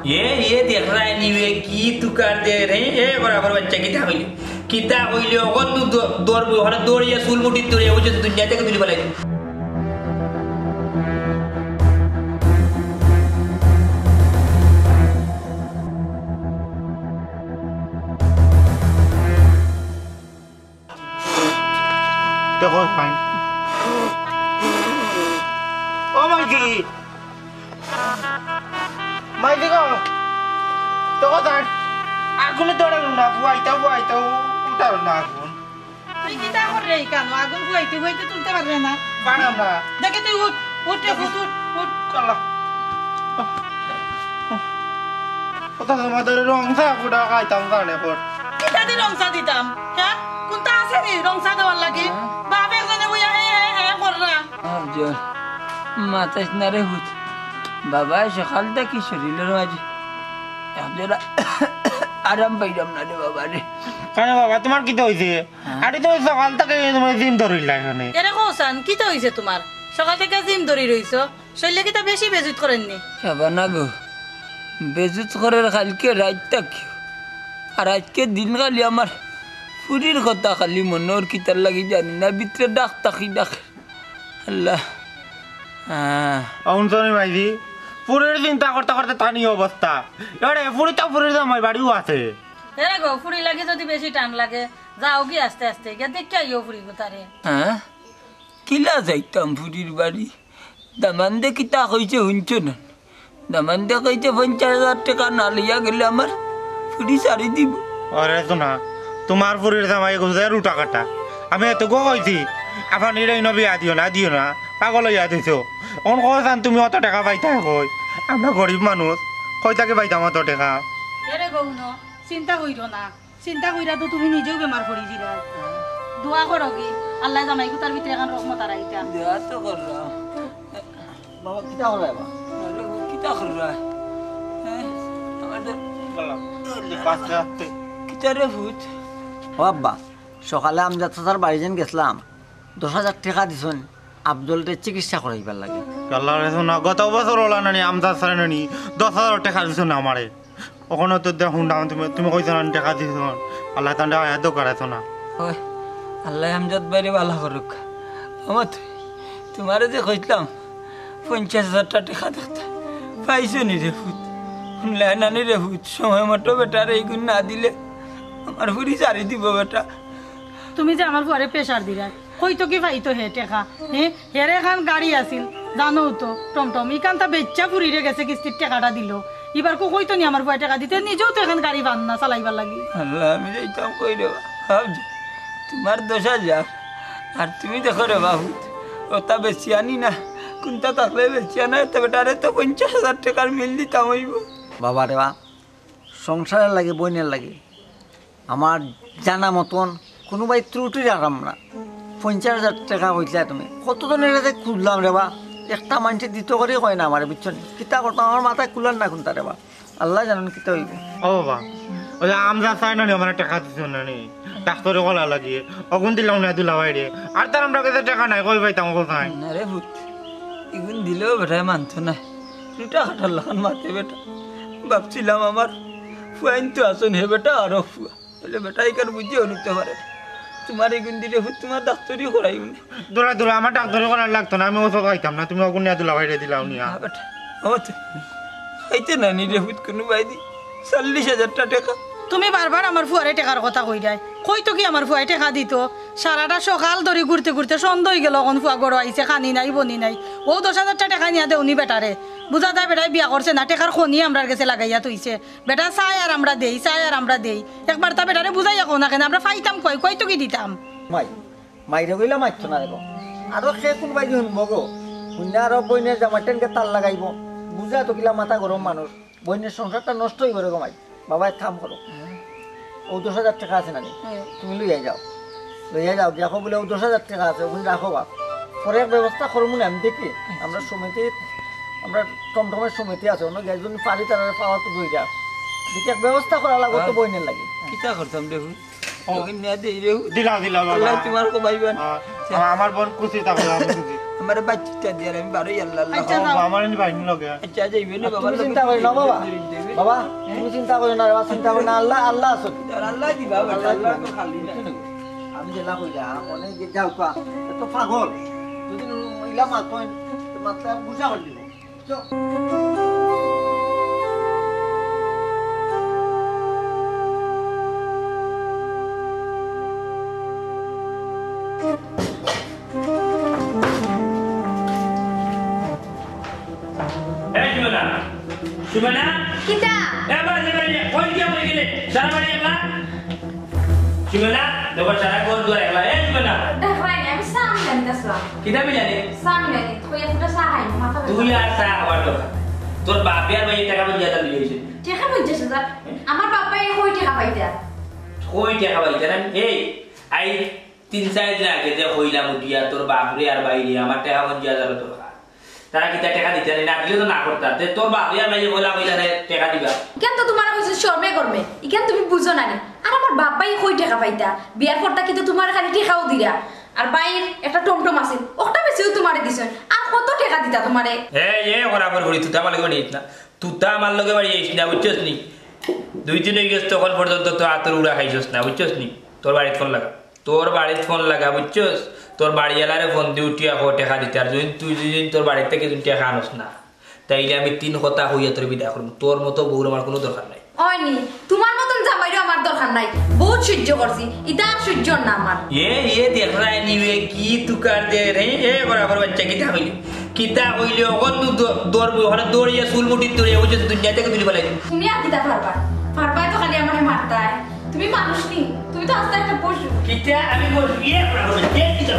ये देख रहा है नहीं वे की तू कर दे रहे हैं बराबर बच्चा की थामिल किता होइले ओगो तू दौड़ हला दौड़ या सुल मुठी तोड़े वो जो दुनिया तक तुली बलाई देखो फाइन ओ माइजी को तो दान আগুন ধরে না ফুয়াইতা উঠাও না আগুন তুই কি তা করে কেন আগুন ফুয়াইতে তুলতে পারবে না পারলাম না দেখে তুই উঠ কলা ওটা আমাদের রংসা পুরা খাইতাম কানে পর কিটা দি রংসা দিতাম হ্যাঁ কোনটা আছে নি রংসা দেওয়ার লাগি বাবে জানে বইয়া কররা আজর মাতাস না রে হুত বাবা সকাল থেকে শরীরের মাঝে একজোড়া আরাম পাইলাম না রে বাবা রে কেন বাবা তোমার কি হইছে আরে তো সকাল থেকে তুমি জিম ধরিলা এখানে এরে কোসান কি তো হইছে তোমার সকাল থেকে জিম ধরি রইছো শরীরে কি তা বেশি বেজুত করেননি সাবানা গো বেজুত করে কালকে রাত তাক আর আজকে দিন খালি আমার ফুরির কথা খালি মনোর কিতার লাগি জানি না ভিতরে ডাক ডাক আল্লাহ অন্তনি মাইজি পুরীর চিন্তা করতে করতে তানি অবস্থা এবারে পুরীর আমার বাড়িও আছে এরে গো ফুরি লাগে যদি বেশি টান লাগে যাও কি আস্তে আস্তে গিয়ে দেখতে আইও ফুরি গোতারে হ্যাঁ কিলা যাইতাম ফুরির বাড়ি দামান দে কিতা কইছে শুনছ না দামান দে কইছে 50,000 টাকা না লইয়া গেলে আমার ফুরি সারি দিব আরে শোনা তোমার পুরীর জামাই গেছে রুটা কাটা আমি এত কইছি আপনি এরাই নবী দিও না পাগল হইয়া দিছো অন কইছান তুমি অত টাকা পাইতা কই আমরা গরিব মানুষ কই তাকে পাইতাম অত টাকা এরে গো ন চিন্তা কইরো না চিন্তা কইরা তো তুমি নিজেও বেমার পড়ি দিলা দোয়া করো কি আল্লাহ জামাই গুতার ভিতরে এখন রহমত আর আইতা দোয়া তো কররা বাবা কিটা হলো বাবা কিতা কররা হ্যাঁ আমাদের পাঁচটাতে কিতা রে ভূত ও আব্বা সকালে আমজাদ চাচার বাড়ি যেন গেছিলাম 10,000 টাকা দিছুন আব্দুলতে চিকিৎসা করাইবার লাগে আল্লাহ রে শোনা গত বছর ওলা নানি আমদার সারে নানি 10,000 টাকা দিছো না আমারে ওখানে তো দেখুন না তুমি কইছো না টাকা দিছো আল্লাহ তান্ডা এত করাইছো না ওই আল্লাহ আমজাদ বাইরে ভালো করুক আমার তোমারে যে কইলাম 50,000 টাকা দেখতে পাইছো নি রে ভূত শুনলে নানি রে ভূত সময় মতো বেটার এই গুণ না দিলে আমার ফুরি সারি দিব বেটা তুমি যে আমার পরে প্রেসার দিলা কইতো কি পাইতো হে টেকা হেরে খান গাড়ি আছিল জানো তো টমটম ইকানটা বেচ্চা ফুরিরে গেছে কিস্তির টাকাটা দিল এবার কইতো নি আমার পরে টাকা দিতে নিজেও তো এখন গাড়ি বান না চালাইবার লাগি আল্লাহ আমি যাইতাম কই রে ভাবছি তোমার 10,000 আর তুমি দেখো রে বাবু ওটা বেশি আনি না কোনটা থাকলে বেশি আনা তো বেটারে তো 50,000 টাকার মিল দিতাম হইব বাবা রে বা সংসারের লাগে বইনের লাগে আমার জানা মতন কোনোবাই ত্রুটি রাখাম না 50,000 টাকা কইলা তুমি কতজনের যে খুঁজলাম রে বা একটা মানুষের দিত করে কয় না আমার বুঝছো নি কিতা করতাম আমার মাথায় কুলার না কোনটা রে বা আল্লাহ জানেন কিতা হইব ও বাবা ওই আমদা চাই না আমার টাকা দিছো না নি ডাক্তারে কলা লাগিয়ে অগুন দিলাম না দুলা বাইরে আর তার আমরা কাছে টাকা নাই কই পাইতাম কোথায় না রে ভূত এগুন দিলেও বেটায় মানতো না দুটা কাটার লাগান মাতে বেটা ভাবছিলাম আমার ফুয়াইন তো আসুন হে বেটা আরো ফুয়া বলে বেটা এখানে বুঝিও নিতে পারে তোমার এগুন দিলে ভূত তোমার ডাক্তারই করাই দূরা আমার ডাক্তারে করার লাগতো না আমি ওষুধ খাইতাম না তুমি অগুন দুলা বাইরে দিলাও নিয়া বেটা আমার তো খাইতে না নিলে ভূত কোনো বাইদি 40,000 টাকা তুমি বারবার আমার ফুয়ারে টাকার কথা কই দেয় কইতো কি আমার ফুয়াই টাকা দিত সারাটা সকাল ধরে ঘুরতে ঘুরতে সন্ধ্যা হয়ে গেল এখন ফুয়া গড় আইছে খানি নাই বনি নাই ও 10,000 টাকা নিয়ে দেউনি বেটারে বুঝা যায় বেটাই বিয়া করছে না টাকার খনি আমরা কাছে লাগাইয়া তুইছে বেটা চাই আর আমরা দেই একবার তা বেটারে বুঝাইয়া কো না কেন আমরা ফাইতাম কইতো কি দিতাম মাইরে গইলা মারতো না রে আরো সে কোনবাই শুনবো গো শুনে আরো বইনের জামাটেনকে তাল লাগাইব বুঝা তো কিলা মাথা গরম মানুষ বইনের সংসারটা নষ্ট হয়ে গেল গো মাই বাবা এক কাম করো ও 10,000 টাকা আছে নানি তুমি লইয়া যাও দেখো বলে ও 10,000 টাকা আছে ওখানে রাখো বাপ পরে এক ব্যবস্থা করবো না আমি দেখি আমরা সমিতি আমরা টমটমের সমিতি আছে অন্য গ্যাস যদি পারি তারা পাওয়া তো দুইটা দেখি এক ব্যবস্থা করা লাগবে তো বইনের লাগে কিতা করতাম রে ভূত ওকে নিয়ে দেই রে দিলা বাবা তোমার কো ভাইবান আমার বোন খুশি থাকবে আমার বাচ্চা দিয়ে আমি বারো আল্লাহ আল্লাহ আচ্ছা যাও। আমার এনে বাইনি লগে আচ্ছা যাইবে না বাবা তুমি চিন্তা করি না বাবা বাবা তুমি চিন্তা করি না বাবা চিন্তা করি না আল্লাহ আল্লাহ আছো আল্লাহ দিবা আল্লাহ তো খালি না আমি জেলা কইলা মনে যে যাও পা তো পাগল যদি ইলা মাতন মাত্রা বুঝা করে দিব চল Gimana? Kita. Bang, sebenarnya, kau dia mau gini, cara mana ya, Bang? Gimana? Dapat cara kau dua ya, gimana? Dah keren ya, bisa ambil kita semua. Kita punya nih, Sama nih, kau yang sudah sahai, mata tuh ya sah, waduh. Tuh babiar banyak cara menjadi di sini. Dia kan menjadi sudah. Amar bapak yang kau dia apa itu? Kau dia apa itu kan? Ay, tin saya jenak kita kau ilang dia tuh babiar bayi dia, amat dia menjadi tuh. তারা কিতা টাকা দিতে না দিলে তো না করতা তে তোর বাপ ইয়া নাই বলা কইলা রে টাকা দিবা কেন তো তোমার কইছে শর্মে করবে ইকেন তুমি বুঝো না আর আমার বাবাই কই টাকা পাইতা বিয়ার পরটা কিন্তু তোমার খালি টাকাও দিরা আর বাইর একটা টমটম আছে ওটা বেশিও তোমারে দিছেন আর কত টাকা দিতা তোমারে বরাবর করি তুই আমার লগে নিস না তুই আমার লগে বাড়ি আইস না বুঝছস নি দুই দিন হয়ে গেছে তখন পর্যন্ত তো আতর উড়া খাইছস না বুঝছস নি তোর বাড়িতে ফোন লাগা বুঝছস তোর বাড়ি এলারে ফোন দিয়ে উঠিয়া টাকা দিতে আর যদি তুই যদি তোর বাড়ির থেকে যদি টাকা আনস না তাইলে আমি 3 কথা হইয়া তোর বিদায় করবো তোর মতো বউর আমার কোনো দরকার নাই হয়নি তোমার মতন জামাইরও আমার দরকার নাই বহুত সহ্য করছি এটা আর সহ্য না আমার ये देख रहा है नीवे की तू कर दे रहे बराबर बच्चा किता हইলে অগন দৌড় হলে দৌড়িয়া সুলমুটি তোরে ওই যে দুনিয়া থেকে তুলি বলাই তুমি আর দিতা পারবা তো খালি আমারে মারতায় তুমি মানুষ নি তুমি তো আস্তে একটা পশু কিতা আমি বল বরাবর বচ্চা কিতা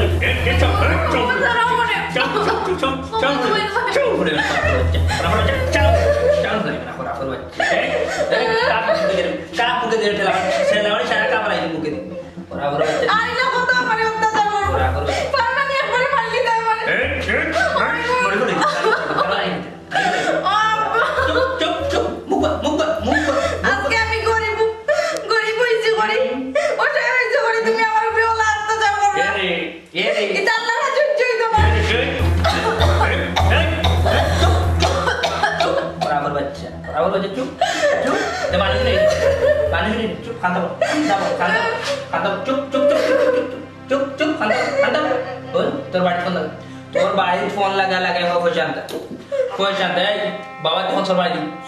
তোর বাড়ি ফোন লাগা বাবা তখন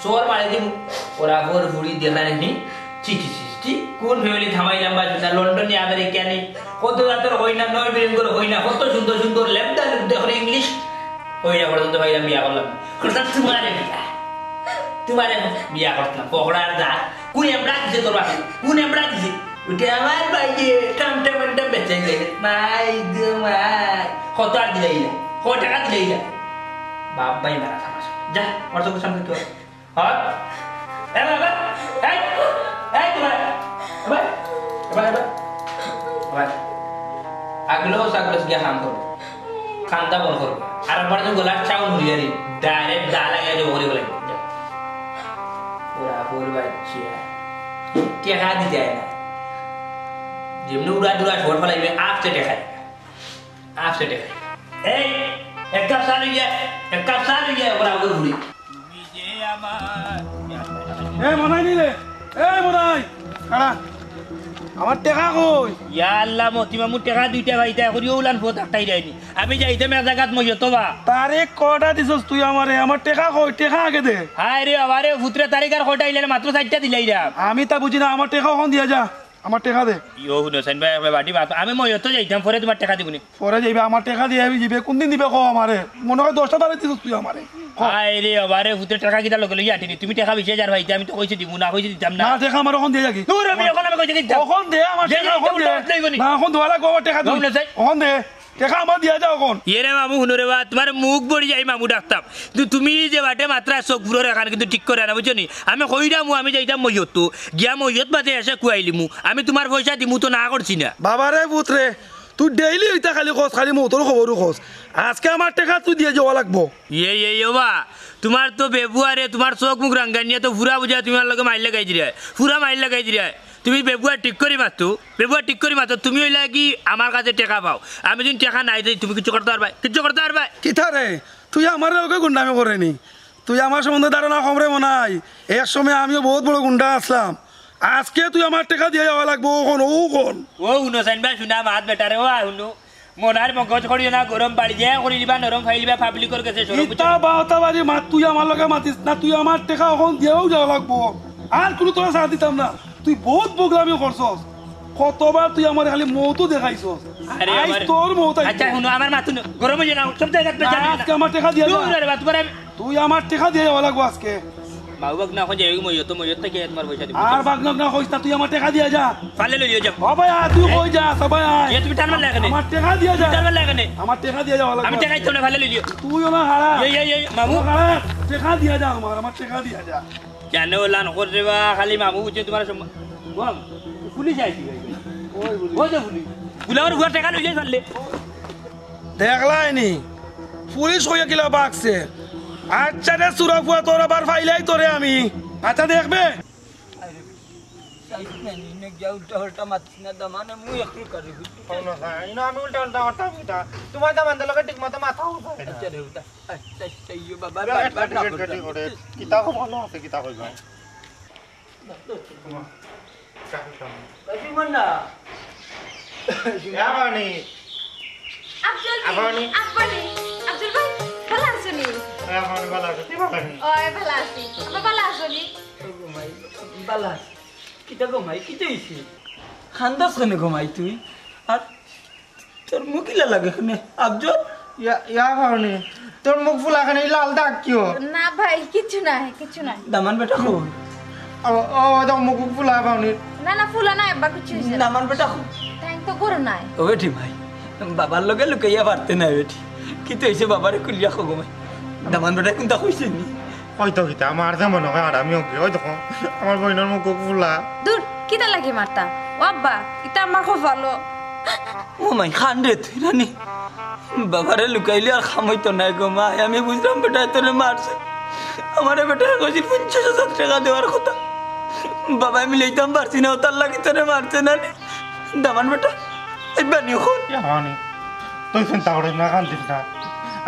সোর বাড়ি দিব ওরা ওর বুড়ি দেখা নেই চিঠি কোন ফ্যামিলি থামাইলাম বা লন্ডনে আমেরিকা নেই কত রাতের হই না 9 বিলিয়ন করে হই না কত সুন্দর সুন্দর লেপটা দেখো ইংলিশ হই না পর্যন্ত ভাইলাম বিয়া করলাম তোমারে বিয়া করতাম পকড়ার দা কোন এমরা দিছে তোর বাপে কোন এমরা দিছে উঠে আমার বাইকে টামটা বেঁচে গেলে মাই দে মাই কত আর দিলাই না কত টাকা দিলাই না বাপ ভাই মারা থামাস যা ওর চোখের সামনে কি হয় এ বাবা এই তোমার বাবা আগলো গিয়া কাম করো খান্দা বল করো আর আমার যে গোলাপ চাউল হইয়ারি ডাইরেক্ট দা লাগাই দেবো বলে ওরা বলবা টাকা দিতে হয় না যেমনি উড়া দুরা ছোট ফেলাইবে আপসে দেখায় এই এক কাপ চা নিয়ে ওরা ওর ঘুরি মনাই নিলে মনাই আমার টেকা কই ইয়া আল্লাহ মতিমা মু টাকা দুইটা ভাইতা করিও উলান ফোত একটাই দেয়নি আমি যাইতাম এক জায়গাত মই তোবা তারে কটা দিছস তুই আমারে আমার টেকা কই টেকা আগে দে হায় রে আমারে ফুতরে তারিখ আর কটা ইলে মাত্র 4টা দিলাই রা আমি তা বুঝি না আমার টেকা কোন দিয়া যা আমার টেকা দে ইয়ো হুনসাইন ভাই বাটি বাত আমি মই তো যাইতাম পরে তোমার টাকা দিবনি পরে যাইবে আমার টেকা দিয়ে আমি যাবে কোন দিন দিবে কো আমারে মনে হয় 10টা তারিখ দিছস তুই আমারে হায় রে আমারে ফুতরে টাকা কিটা লগে লই আটিনি তুমি টাকা 20000 ভাইতা আমি তো কইছি দিব না কইছি দিতাম না না টেকা আমার কোন দিয়া কি দূর আমি এখন আমি কইছি দিতাম কখন দে আমার টেকা কোন দে না কোন দোয়ালা গো আমার টেকা দে কোন দে টেকা আমার দিয়া যাও কোন ইরে মামু হুনরে বা তোমার মুখ বড়ি যাই মামু ডাকতাম তুমি যে বাটে মাত্রা চোখ ঘুরে রাখান কিন্তু ঠিক করে না বুঝছো নি আমি কইরামু আমি যাইতাম মইয়ত তো গিয়া মইয়ত বাদে এসে কুয়াইলিমু আমি তোমার পয়সা দিমু তো না করছি না বাবারে পুত্রে তুই ডেইলি হইতা খালি খোঁজ খালি মোটর খবরও খোঁজ আজকে আমার টাকা তুই দিয়ে যাওয়া লাগবো বা তোমার তো বেবুয়ারে তোমার চোখ মুখ রাঙ্গানিয়া তো ফুরা বুঝা তোমার লগে মাইল লাগাই দিলে ফুরা মাইল লাগাই দিলে তুমি ব্যবহার ঠিক করি মাতো ব্যবহার ঠিক করি মাতো তুমি হইলা কি আমার কাছে টাকা পাও আমি যদি টাকা নাই দেই তুমি কিছু করতে পারবা কিছু করতে পারবা কিতা রে তুই আমার লোকে গুন্ডামি করেনি তুই আমার সম্বন্ধে ধারণা কম রে মনে হয় এক সময় আমিও বহুত বড় গুন্ডা আসলাম আজকে তুই আমার টাকা দিয়ে যাওয়া লাগবো কোন ও উনো সাইন বা শুনা মাত বেটারে ও হুনো মনার মগজ করিও না গরম বাড়ি যায় করি দিবা নরম ফাইলিবা পাবলিকর কাছে সরব ইতা বাতা বাড়ি মাত তুই আমার লগে মাতিস না তুই আমার টাকা এখন দিয়েও যাওয়া লাগবো আর কোনো তোরা সাথ দিতাম না তুই বহুত বগলামি করছস কতবার তুই আমার খালি মৌতো দেখাইছস আরে আইস আমার তোর মৌত আচ্ছা হুনো আমার মাত হুনো গরম হয়ে না সব জায়গা পে যাবি আজকে আমার টাকা দিয়ে যা দূর রে বাত করে তুই আমার টাকা দিয়ে যাওয়া লাগবো আজকে বাবুক না খোঁজে মইয়ত থেকে তোমার পয়সা দিব আর বাগনাক না কইস না তুই আমার টাকা দিয়ে যা ফালে লইও যাব বাবা তুই কই যা সবাই আয় তুমি টানবার লাগে আমার টাকা দিয়ে যা টানবার লাগে নে আমার টাকা দিয়ে যাওয়া লাগবো আমি টাকা ইচ্ছা না ফালে লইও তুই না হারা এই মামু হারা টাকা দিয়ে যা আমার টাকা দিয়ে যা কেন লান করবা খালি মামু বুঝে তোমার বল পুলিশ আইছি ওই যে পুলিশ গুলার গুলা টাকা লইলে ফেললে দেখলাই নি পুলিশ হইয়া কিলা বাকছে আচ্ছা রে সুরাফুয়া তোর আবার ফাইলাই তোরে আমি আচ্ছা দেখবে তোমার দাম আনতে লগে ঠিক মতো মাথা কিতা ভালো আছে কিতা কইবা আব্দুল ভাই ভালো আছেন ওই ভালো আছি আপনি ভালো আছেন বালা কিতা ঘুমাই কিতা হইছে খান্দাস কেন ঘুমাই তুই আর তোর মুখিলা লাগে কেন আব্জল ইয়া ভাবনি তোর মুখ ফুলা খানে লাল দাগ কিও না ভাই কিছু না দামান বেটা খো ও তো মুখ ফুলা ভাবনি না ফুলা নাই বা কিছু হইছে না দামান বেটা খো তাই তো করো নাই ও বেটি ভাই বাবার লগে লুকাইয়া পারতে না বেটি কিতা হইছে বাবারে কুলিয়া খো ঘুমাই দামান বেটা কোনটা কইছে নি হয়তো কিতা আমার যেমন হয় আর আমিও কি ওই দেখো আমার বোনের মুখ ফুলা দূর কিটা লাগে মারতা ও আব্বা এটা আমার খুব ভালো ও মাই খান্ডে তুই রানি বাবারে লুকাইলে আর খামাইতো না গো মা আমি বুঝলাম বেটা তোরে মারছে আমারে বেটা কইছিল 50,000 টাকা দেওয়ার কথা বাবা আমি লইতাম পারছি না তার লাগি তোরে মারছে না দামান বেটা এবার নিও হনি তুই চিন্তা করিস না কান্দিস না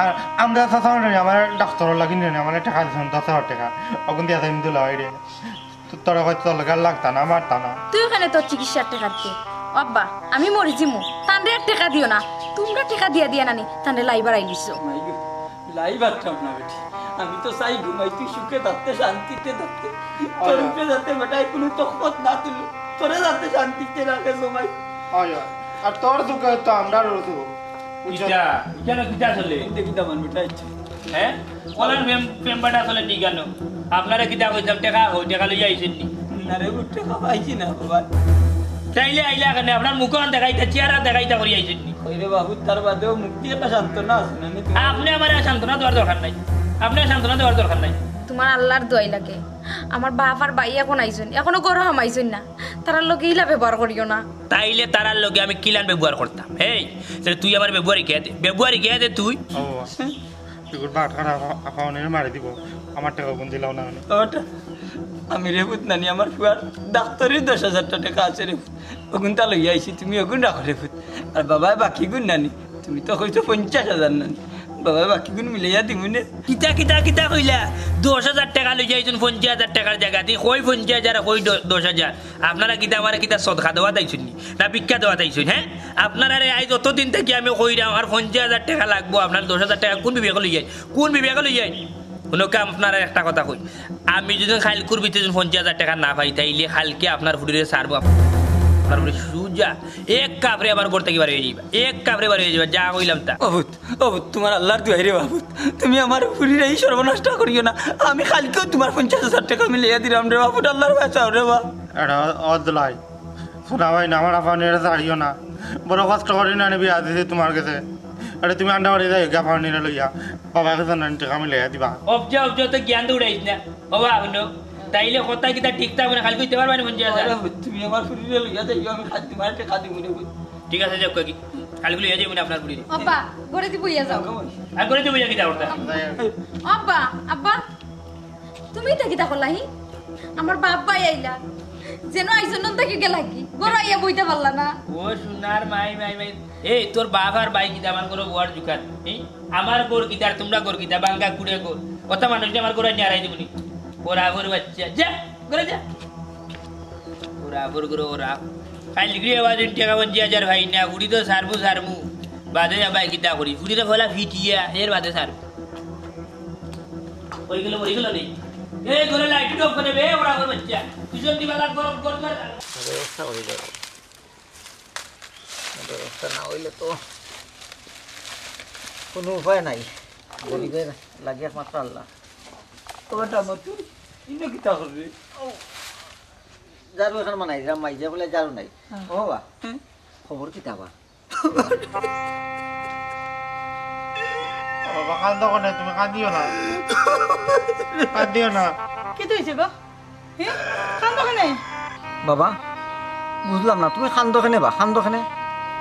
আর আমরা সাধারণ আমার ডাক্তার লাগি নিয়ে আমার টাকা দিচ্ছেন 10,000 টাকা ওখান দিয়ে আমি দিলাম রে তোরা হয়তো তোর লাগে লাগতা না মারতা না তুই ওখানে তোর চিকিৎসার টাকা দিয়ে আব্বা আমি মরি জিমু তানরে আর টাকা দিও না তোমরা টাকা দিয়া নানি তানরে লাইবার আইলিছো লাই বাচ্চাম না বেটি আমি তো চাই ঘুমাই তুই সুখে থাকতে শান্তিতে থাকতে তোর উপরে যাতে বেটাই কোনো তখত না তুল তোরে যাতে শান্তিতে রাখে ঘুমাই আর তোর দুঃখ তো আমরা রোজু কিটা চলে দেখি দামান বেটা হ্যাঁ বলেন মেম্বারটা আসলে ঠিক কেন আপনারা কিতা কইতাম টাকা লইয়া আইছেন নি না রে বুটে খাইছি না বাবা চাইলে আইলা কেন আপনার মুখন দেখাইতা চেহারা দেখাইতা করি আইছেন নি কইরে বাবু তার বাদেও মুক্তি একটা সান্ত্বনা আছে না আপনি আমার সান্ত্বনা দেওয়ার দরকার নাই আপনার সান্ত্বনা দেওয়ার দরকার নাই তোমার আল্লাহর দোয়াই লাগে আমার বাপ আর ভাই এখন আইছেন এখনো গরম হামাইছেন না তারার লগে ইলা ব্যবহার করিও না তাইলে তারার লগে আমি কিলান ব্যবহার করতাম এই তুই আমার ব্যবহারই কে দে তুই তুই বাট খারাপ আকাউন্টে মারি দিব আমার টাকা কোন দিলাও না ওটা আমি রেবুত নানি আমার ফুয়ার ডাক্তারের 10,000 টাকা আছে রে ওগুন তা লইয়া আইছি তুমি ওগুন রাখো রেবুত আর বাবা বাকি গুণ নানি তুমি তো কইছো 50,000 নানি বাবা বাকি গুণ মিলাইয়া দিমুনে কিতা কইলা 10,000 টাকা লই যাইছেন 50,000 টাকার জায়গাতে কই 50,000 কই 10,000 আপনারা কিতা আমার কিতা সদকা দেওয়া দাইছেন না ভিক্ষা দেওয়া দাইছেন হ্যাঁ আপনারা আজ অতদিন থেকে আমি কইরা আমার 50,000 টাকা লাগবো আপনার 10,000 টাকা কোন বিবেকে লই যাই কোনো কাম আপনারা একটা কথা কই আমি যদি খালকুর ভিতরে 50,000 টাকা না পাই তাইলে খালকে আপনার ফুটিরে সারবো আপনার ফুটি সুজা এক কাপড়ে আমার ঘর থেকে বাড়ি হয়ে যাইবা এক কাপড়ে বাড়ি হয়ে যাবা যা কইলাম তা বাবুত তোমার আল্লাহর দুয়াই রে বাবুত তুমি আমার ফুরির এই সর্বনষ্ট করিও না আমি খালকেও তোমার 50,000 টাকা মিলাইয়া দিলাম রে বাবুত আল্লাহর বাঁচাও রে বা এটা অদলাই শোনা ভাই না আমার আপানিরা ছাড়িও না বড় কষ্ট করি না বিয়া দিছি তোমার কাছে আরে তুমি আন্ডা বাড়ি যাই আপানিরা লইয়া বাবা কাছে না টাকা মিলাইয়া দিবা অবজা তো জ্ঞান দৌড়াইছ না বাবা শুনো তাইলে কথা কিতা ঠিক থাকবে না খালি কইতে পারবা না 50,000 তুমি আমার ফুরিরে লইয়া যাইও আমি খাল তোমার টাকা দিব রে ঠিক আছে যাও কি খালি লইয়া যাই আপনার ফুটিরে আব্বা ঘরে দি বইয়া যাও আর করে দেবো কিতা করতে আব্বা তুমি তা কিতা করলাহি আমার বাপ ভাই আইলা যেন আইজন থেকে গেলা কি বড় আইয়া বইতে পারলা না ও সোনার মাই মাই মাই এই তোর বাবার ভাই কিতা আমার করে ওয়ার জুকার এই আমার গোর কিতা আর তোমরা গোর কিতা বাঙ্গা কুড়ে গোর কত মানুষ আমার গোরা নিয়ে আড়াই দিবনি ওরা গোর বাচ্চা যা করে যা ওরা গোর গোর ওরা কাল লিখলি আওয়াজ টাকা 50,000 ভাই না উড়ি তো সারমু বাদে ভাই কিতা করি উড়ি তো ফলা ফিটিয়া এর বাদে সারমু ওই গেল নেই এই ঘরে লাইট অফ করে বে ওরা গোর বাচ্চা পিছন দিবালা গরম গরম ব্যবস্থা করে দেব ব্যবস্থা না হইলে তো কোনো উপায় নাই গরিবের লাগে একমাত্র আল্লাহ তোমারটা আমার তুই ইনো কিতা করবি যারু এখন মানাই যাম মাইজা বলে যারু নাই ও বাবা খবর কি তাবা বাবা কান্দো কোনে তুমি কান্দিও না কি তো হয়েছে গো হ্যাঁ কান্দ কেনে বাবা বুঝলাম না তুমি খান্দ খানে বা খান্দ খানে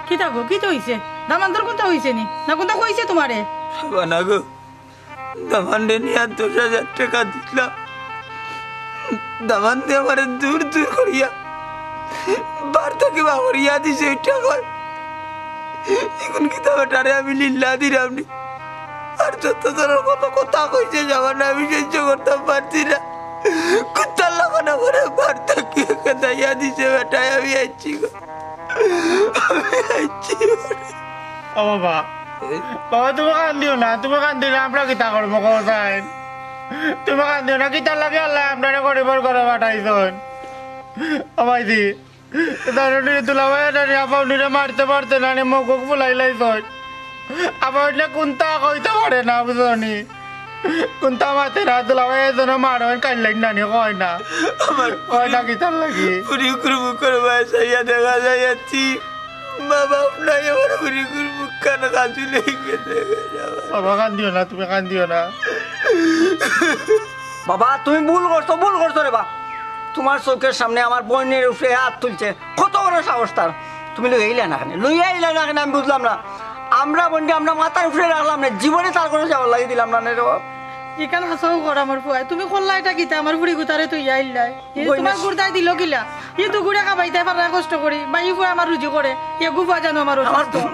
কি থাকো কি তো হয়েছে দামান্তর কোনটা হয়েছে নি না কোনটা কইছে তোমারে বানা গো দামান্ডে নিয়ে 10,000 টাকা দিলাম দামান দিয়ে আমার দূর করিয়া বার থেকে বাবরিয়া দিছে টাকা এখন কি তাহলে আমি লিল্লা দিলাম নি আর যত ধরনের কত কথা কইছে যাবার না আমি সহ্য করতে পারছি না কুত্তার লাগানো করে বার থেকে দাইয়া দিছে বেটাই আমি আইছি গো ও বাবা তুমি কান্দিও না আমরা কিতা করবো কোথায় তুমি কান্দিও না কিতার লাগে আল্লাহ আপনারা গরিবর ঘরে পাঠাইছেন ও ভাইজি তুলা ভাই আপনিরে মারতে পারতে না মুখ ফুলাই লাইছেন আপনি কোনটা কইতে পারে না বুঝনি কোনটা মাতে না তুলা ভাই এজন্য মারেন কাইলেন নানি কয় না কয় না কিতার লাগি পুরি কুরবু করে বাসাইয়া দেখা যাচ্ছি বাবা নাই আমার পুরি কুরবু কান কাজু লেগে বাবা তুমি কান্দিও না বাবা তুমি ভুল করছো রে বা তোমার চোখের সামনে আমার বোনের উপরে হাত তুলছে কত বড় সাহস তার তুমি লইয়া না কেন আমি বুঝলাম না আমরা বোনকে আমরা মাথার উপরে রাখলাম না জীবনে তার কোনো যাওয়ার লাগিয়ে দিলাম না রে বাবা এখানে হাসাও কর আমার ফুয়াই তুমি করলা এটা কিতা আমার ফুড়ি গুতারে তুই আইলাই তোমার গুড়দাই দিল কিলা ই তো গুড়া খাবাইতে পারা কষ্ট করি বাই ফুয়া আমার রুজি করে এ গুফা জানো আমার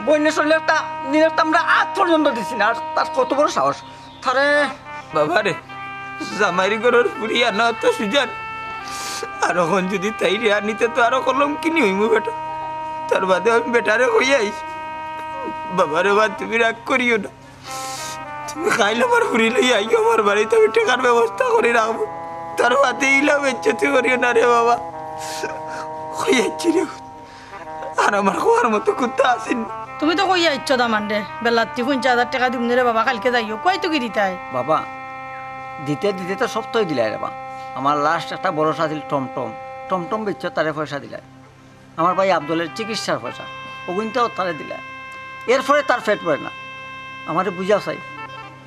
বোনের শরীরে একটা দিনের তো আমরা আজ পর্যন্ত দিছি না আর তার কত বড় সাহস তারে বাবা রে জামাইরি গরুর পুরি আর না তো সুজান আর এখন যদি তাই রেয়ার নিতে তো আরো কলম কিনি হইমু বেটা তার বাদে আমি বেটারে হয়ে আইস বাবা রে বা তুমি রাগ করিও না তুমি খাইলে আমার পুরি লই আইও আমার বাড়িতে আমি টাকার ব্যবস্থা করে রাখবো তার বাদে ইলাম ইজ্জতি করিও না রে বাবা হয়ে আইছি রে আর আমার হওয়ার মতো কুত্তা আসেনি তুমি তো কইয়া ইচ্ছ দামান্ডে বেলাতি 50,000 টাকা দিম রে বাবা কালকে যাইও কই তো কি দিতাই বাবা দিতে তো সপ্তাহে দিলাই রে বা আমার লাস্ট একটা ভরসা দিল টমটম বেচছ তারে পয়সা দিলাই আমার ভাই আব্দুলের চিকিৎসার পয়সা ওগুনটাও তারে দিলাই এরপরে তার পেট পড়ে না আমারে বুঝাও চাই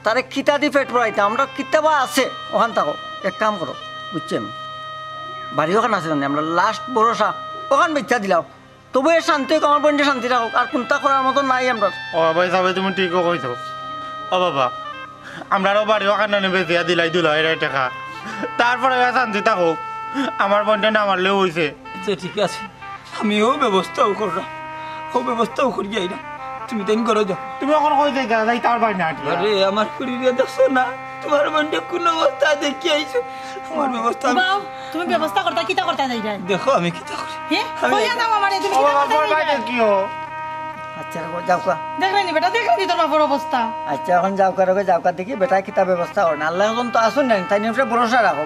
তারে খিতা দি পেট পড়াইতে আমরা কিতাবা আছে ওখান থাকো এক কাম করো বুঝছি আমি বাড়ি ওখানে আছে না আমরা লাস্ট ভরসা ওখান বেচা দিলাও তবু এর শান্তি হোক আমার বোনটা শান্তি রাখো আর কোনটা করার মতো নাই আমরা ও ভাই সবাই তুমি ঠিকও কইছো ও বাবা আমরাও বাড়ি ওখানে বেচিয়া দিলাই 2,000 টাকা তারপরে শান্তি থাকুক আমার বোনটা না মারলেও হয়েছে আচ্ছা ঠিক আছে আমি ও ব্যবস্থাও করলাম ও ব্যবস্থাও করি যাই না তুমি তাই করো যাও তুমি এখন কই যাই তার বাড়ি না আরে আমার শরীরে দেখছো না তোমার মনটা কোন অবস্থা দেখি আইছো আমার ব্যবস্থা বাও তুমি ব্যবস্থা করতে কিতা করতে যাই যাই দেখো আমি কি করি হ্যাঁ কইয়া দাও আমারে তুমি ও কিতা বাবা করতে বাইরে যাই কিও আচ্ছা যাও কা দেখলেনি বেটা দেখলেনি তোর বাবার অবস্থা আচ্ছা এখন যাও কা দেখি বেটা কিতা ব্যবস্থা করে না আল্লাহ এখন তো আসুন না তাই নিয়ে ভরসা রাখো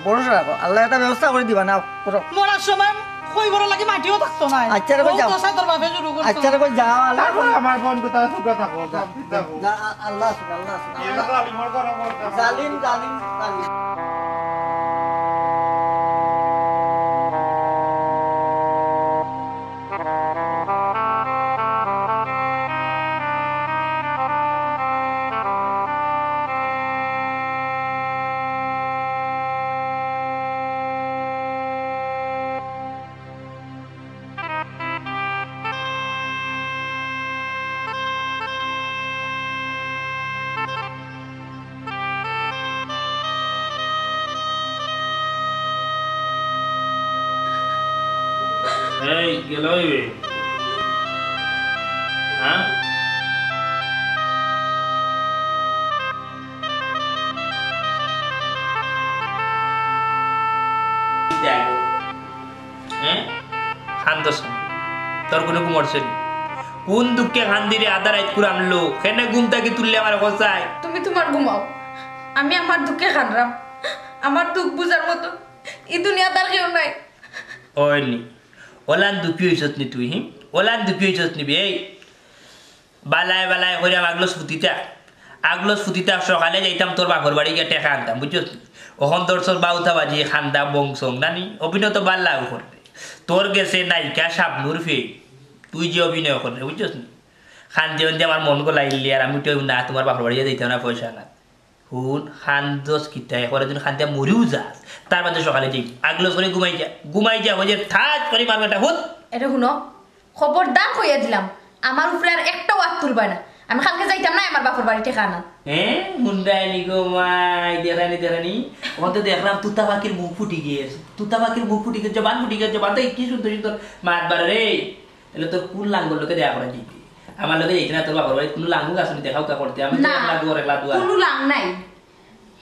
আল্লাহ একটা ব্যবস্থা করে দিবা না করো মরার সময় কই বড় লাগে মাটিও থাকতো না আচ্ছা রে যাও তোর বাপে শুরু করতো আচ্ছা রে যাও আল্লাহ তারপরে আমার বোন কোথায় সুখে থাকো থাকো আল্লাহ জালিম এই গেল হইবে হ্যাঁ খান্দস তোর কোনো কুমরছে কোন দুঃখে খান্দিরে আধা রাত করে আনলো কেনে ঘুম থেকে তুললে আমার কোথায় তুমি তোমার ঘুমাও আমি আমার দুঃখে খানরাম আমার দুঃখ বুঝার মতো এই দুনিয়াতে আর কেউ নাই ওইনি ওলান দুঃখী হইছত নি তুই ওলান দুঃখী হইছত নিবি এই বালায় বালায় করে আগলো ফুতিতা সকালে যাইতাম তোর বাপর বাড়ি গিয়ে টেকা আনতাম বুঝছস ওখান তোর সব বাউতা বাজি খান্দা বংশং নানি অভিনয় তো ভাল লাগু করতে তোর গেছে নায়িকা শাবনুর ফে তুই যে অভিনয় করলে বুঝছস নি খান যে আমার মন গলাইলি আর আমি তো না তোমার বাপর বাড়ি যাইতাম না পয়সা না হুন খান দোষ কিতা করে যদি খান দিয়া মরিও যাস তার মাঝে সকালে যাই আগলো করে ঘুমাই যা হয়ে থাজ করে মারবেটা হুত এটা শুনো খবরদার কইয়া দিলাম আমার উপরে আর একটা ওয়াত তুলবা না আমি কালকে যাইতাম না আমার বাপর বাড়ি টেকা না মুন্ডাইনি গো মাই দেখানি ওখান তো দেখলাম তুতা পাখির মুখ ফুটি গিয়েছে জবান ফুটি গিয়েছে জবান তো কি সুন্দর মাত বারে রে তাহলে তোর কোন লাঙ্গল লোকে দেখা করে দিতে আমার লোকে যাইতে না তোর বাপর বাড়ি কোন লাঙ্গু গাছ দেখাও কা করতে আমি একলা দুয়ার কোনো লাং নাই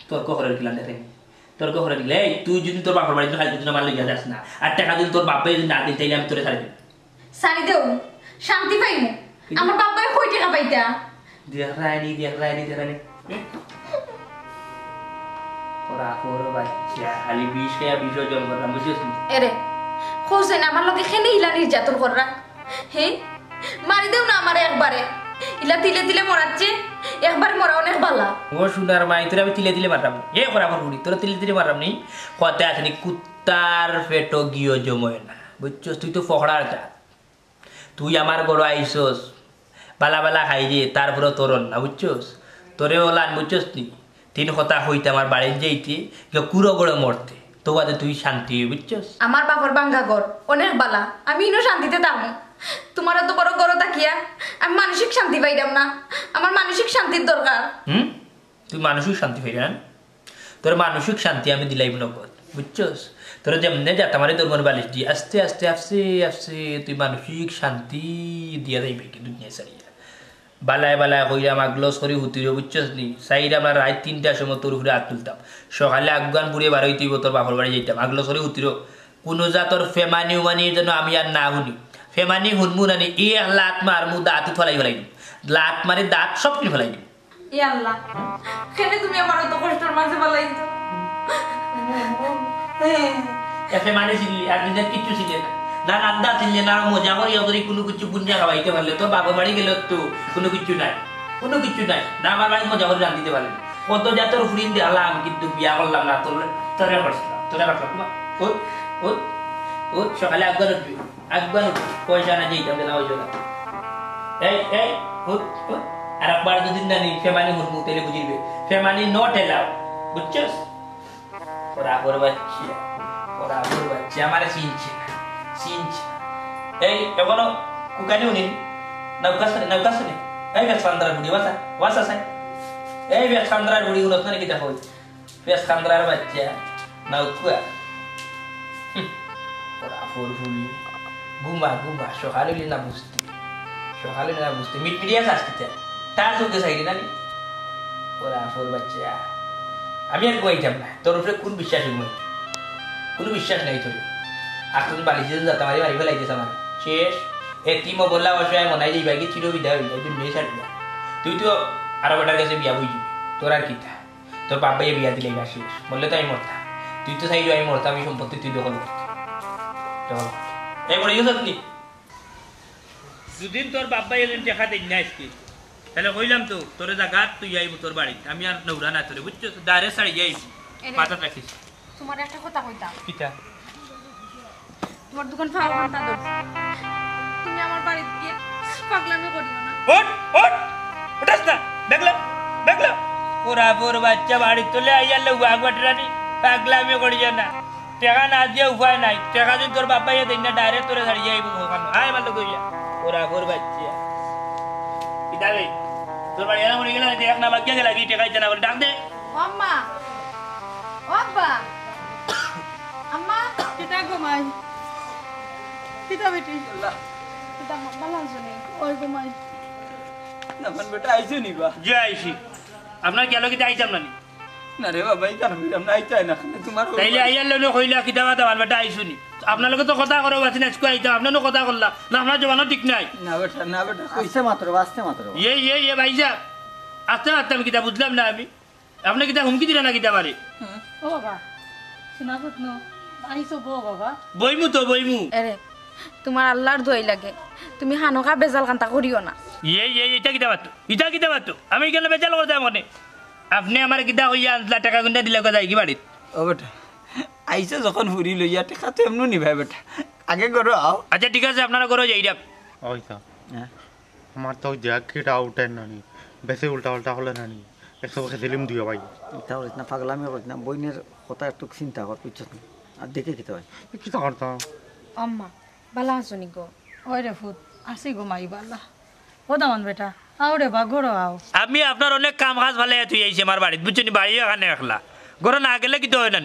তোর কখরের কিলাম দেখে তোর কখরের দিলে তুই যদি তোর বাপর বাড়ি খালি যদি আমার লইয়া যাস না আর টাকা যদি তোর বাপে যদি না দিই তাইলে আমি তোরে ছাড়ি দিই সারি দেও শান্তি পাইমু আমার বাবাই কই টাকা পাইতা দেখানি ওরা করো বাচ্চা খালি বিষ খেয়া বিসর্জন করলাম বুঝছিস এরে হোসেন আমার লোকে খেলে ইলা নির্যাতন কররা হে মারি দেও না আমার একবারে ইলা তিলে মরাচ্ছে একবার মরা অনেক ভালো ও সুনার মাই তোর আমি তিলে মারলাম এ করে আমার বুড়ি তোরা তিলে মারলাম নি কথা আসেনি কুত্তার পেটো গিয়ে জময় না বুঝছস তুই তো ফকড়ার যা তুই আমার গড় আইসস বালা খাই যে তারপরে তোরন না বুঝছস তোরে ওলান বুঝছস নি 3 কথা হইতে আমার বাড়ির যাইতে কুড়ো গড়ে মরতে তো বাদে তুই শান্তি বুঝছস আমার বাপর বাঙ্গা ঘর অনেক বালা আমি ইনো শান্তিতে থাকবো তোমার তো বড় গড় তাকিয়া আমি মানসিক শান্তি পাইলাম না আমার মানসিক শান্তির দরকার তুই মানসিক শান্তি পাইরা তোর মানসিক শান্তি আমি দিলাইব নগদ বুঝছস তোর যেমনে যা তোমার তোর মনে বালিশ দিয়ে আস্তে তুই মানসিক শান্তি দিয়া যাইবে কিন্তু দুনিয়া সারিয়া বালায় কইরা মাগলস করে হুতিরে বুঝছস নি সাইরা আমরা রাত 3টার সময় তোর উপরে হাত তুলতাম সকালে আগুয়ান বুড়িয়ে বার হইতেইব তোর বাপর বাড়ি যাইতাম আগলস করে হুতির কোনো জাতর ফেমানি উমানির জন্য আমি আর না শুনি ফেমানি হুনমু নানি ই লাত মার মু দাঁত ফলাই লাত মারি দাঁত সব কিনে ফলাই দিই ই আল্লাহ কেন তুমি আমার তো কষ্টের মাঝে ফলাই দিছো ফেমানি ছিলি আর নিজের কিচ্ছু ছিলে না রান্না ছিলে না মজা করি অগরি কোনো কিছু বুঞ্জা খাওয়াইতে পারলে তোর বাপা বাড়ি গেলে তো কোনো কিছু নাই না আমার বাড়ি মজা করে রান্ধিতে পারলে কত যা তোর ফ্রিন দিলাম কিন্তু বিয়া করলাম না তোরে করছিলাম ও সকালে একবার পয়সা না যেতাম না ওই জন্য এই আর একবার যদি না নি ফেমানি হুনমু তেলে বুঝিবে ফেমানি নট এলাও বুঝছস ওরা বাচ্চা আমার চিনছে এই এখনো কুকানি উনি নৌকাসনে এই বেসখান্দ্রার বুড়ি ওয়াসা সাই এই বেসখান্দ্রার বুড়ি উনত না কি দেখো বেসখান্দ্রার বাচ্চা নৌকা ওরা ফুলফুলি ঘুমা সকালে না বুঝতে মিটমিটিয়া আসতে তার চোখে সাইডে নানি ওরা ফোর বাচ্চা আমি আর কইতাম না তোর উপরে কোন বিশ্বাস কোনো বিশ্বাস নাই তোর আর তুমি বাড়ি যেতে যাতে মারি ফেলাইতেছ আমার শেষ এতিমও বললা অসহায় মনাই যাইবা কি চির বিদায় হইয়া তুই নেই ছাড়বি তুই তো আরো বেটার কাছে বিয়া বুঝবি তোর আর কি থা তোর বাপ ভাইয়া বিয়া দিলে শেষ বললে তো আমি মরতাম তুই তো চাইলি আমি মরতাম আমি সম্পত্তি তুই দখল করতি এই করে গেছ আপনি দুদিন তোর বাপ ভাইয়া দেখা দেন না আজকে তাহলে কইলাম তো তোর জায়গা তুই আইব তোর বাড়ি আমি আর নৌরা না তোরে বুঝছো দাঁড়ে সারি যাই মাথা রাখিস তোমার একটা কথা কইতাম কিটা তোমার দোকান ফাওয়া ঘন্টা দর তুমি আমার বাড়ি গিয়ে পাগলামি করিও না ওঠাস না দেখলা ওরা বোর বাচ্চা বাড়ি তোলে আইয়ালে বাগবাটরানি পাগলামি করিও না টাকা না দিয়ে উপায় নাই টাকা যদি তোর বাপ ভাইয়া দেন না ডাইরেক্ট তোরে ছাড়ি যাইব ওখানে আয় মাল কইয়া ওরা বোর বাচ্চা কিদাবে তোর বাড়ি এলা মরে গেল দেখ না বাকিয়া গেলা কি টাকা জানা বলে ডাক দে আম্মা ও আব্বা আম্মা কিটা ঘুমাই কিতা বেটি কিতা ভালো আছে নি ওই ঘুমাই না মান বেটা আইছো নি বা যে আইছি আপনার গেল কিতা আইতাম না না রে বাবা এই কারণে আমরা আইতাই না তোমার তাইলে আইয়ার লোনে কইলা কিতা বাতা আমার বেটা আইছুনি আপনার তো কথা করো বাতি নাচকো আইতাম আপনারও কথা করলা না আপনার জবানও ঠিক নাই না বেটা আসতে মাত্র আসতে মাত্র ইয়ে ভাইজা আসতে পারতাম কিতা বুঝলাম না আমি আপনি কিতা হুমকি দিলেন না কিতা বারে ও বাবা শোনা বুঝনো আইসো বো বাবা বইমু আরে তোমার আল্লাহর দোয়াই লাগে তুমি হানকা বেজাল কান্তা করিও না এটা কিতা বাতো আমি কেন বেচাল করতে মনে আপনি আমার কিতা হইয়া আনলা টাকা গুন্ডা দিলে কথা কি বাড়িত ও বেটা আইসো যখন ফুরি লইয়া টেকা তো এমন নিভাই বেটা আগে করো আও আচ্ছা ঠিক আছে আপনারা করো যাই ওই তো আমার তো জ্যাকেটটা উঠেন নানি বেশি উল্টা উল্টা হলে নানি একশো খেদিলিম দিও ভাই এটা হইত না পাগলামি হইত না বইনের কথা একটু চিন্তা কর বুঝছ না আর দেখে কিতে হয় কি তো করতাম আম্মা বালা আসনি গো ওই রে ফুট আসি ঘুমাই বালা ও দামান বেটা আও রে বা ঘর আও আমি আপনার অনেক কাম কাজ ভালো তুই আইছি আমার বাড়িত বুঝছেন বাড়ি এখানে একলা ঘরে না গেলে কি তো হয় না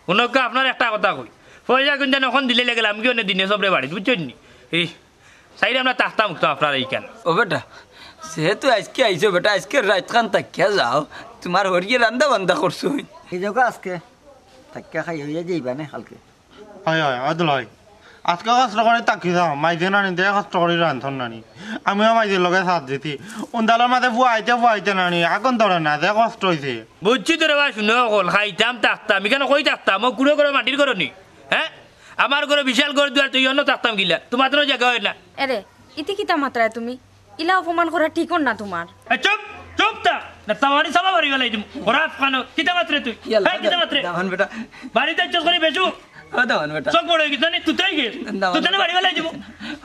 ওনাকে আপনার একটা কথা কই পয়সা কিন্তু এখন দিলে লেগে আমি কি অনেক দিনে সবরে বাড়িত বুঝছেন নি এই সাইডে আমরা তাস্তা মুক্ত আপনার এইখানে ও বেটা যেহেতু আজকে আইসো বেটা আজকে রাত খান তাকিয়া যাও তোমার হরিয়ে রান্দা বান্দা করছো এই জায়গা আজকে থাকিয়া খাই হইয়া যাইবা না কালকে হয় আদল হয় আজকে কষ্ট করে তাকি যাও মাইজে নানি দে কষ্ট করে রান্ধন নানি আমিও মাইজের লগে সাথ দিতি উন্দালের মাঝে বুয়াইতে নানি আগুন ধরে না যে কষ্ট হয়েছে বুঝছি তো রে বা শুনে অকল খাইতাম তাকতাম এখানে কই থাকতাম ও কুড়ো করে মাটির করো নি হ্যাঁ আমার ঘরে বিশাল ঘর দুয়ার তুই অন্য থাকতাম গিলা তোমার তো জায়গা হয় না আরে ইতি কিতা মাত্রায় তুমি ইলা অপমান করা ঠিক না তোমার চুপ চুপ তা না তোমারই সবা বাড়ি গেলাই তুমি ওরা কানো কিতা মাত্রে তুই হ্যাঁ কিতা মাত্রে দামান বেটা বাড়িতে চোখ করে বেচু ও দামান বেটা সব বড় গেছ না তুই তাই গেছ তুই তাই বাড়ি গেলাই দিব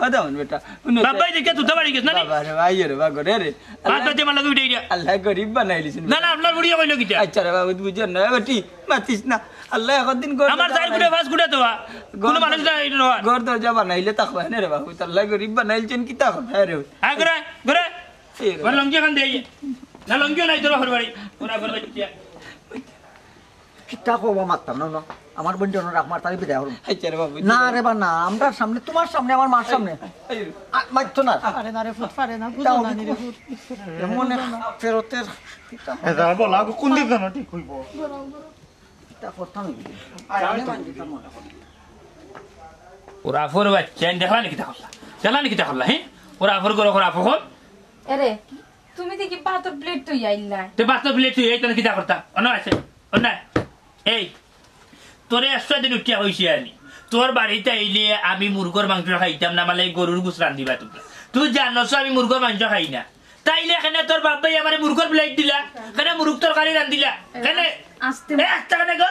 ও দামান বেটা বাবাই দেখে তুই তো বাড়ি গেছ না বাবা রে ভাই রে বা করে রে আর তো মালা উঠে গিয়া আল্লাহ গরিব বানাইলিছেন না না আপনার বুড়িয়া কইলো কিতা আচ্ছা রে বাবু বুঝছ না বেটি মাতিস না আল্লাহ একদিন গর আমার চার গুড়ে পাঁচ গুড়ে দেওয়া কোন মানুষ না এটা নয় গর দরজা বানাইলে তাকবা না রে বাবু আল্লাহ গরিব বানাইলছেন কি তাক হ্যাঁ রে হ্যাঁ ঘরে ঘরে ঘরে লঙ্গি খান দেই না লঙ্গিও নাই তোর ঘর বাড়ি ওরা ঘর বাড়ি কিতা কবা মারতাম না না আমার বোন জন রাখ মার তারি বিদায় হল আচ্ছা রে বাবু না রে বা না আমরা সামনে তোমার সামনে আমার মার সামনে মারতো না পারে না রে ফুট পারে না বুঝো না নি রে ফুট এমন ফেরতের এটা বলা কোন দিক জানো ঠিক হইব কিতা করতাম ওরা ফোর বাচ্চা দেখলা নাকি তাহলা জানা নাকি তাহলা হ্যাঁ ওরা ফোর করে ওরা ফোর আরে তুমি দেখি পাতর প্লেট তো আইলা তে বাস্তব বিলে তুই এইটা কিতা করতা অন্য আছে অন্য এই তোরে 100 দিন উঠিয়া হইছে আনি তোর বাড়িতে আইলে আমি মুরগর মাংস খাইতাম না মানে গরুর গোস রান্ধিবা তোমরা তুই জানোস আমি মুরগর মাংস খাই না তাইলে এখানে তোর বাবাই আমারে মুরগর প্লেট দিলা কেন মুরগ তরকারি রান্ধিলা কেন আস্তে আস্তে কেন গো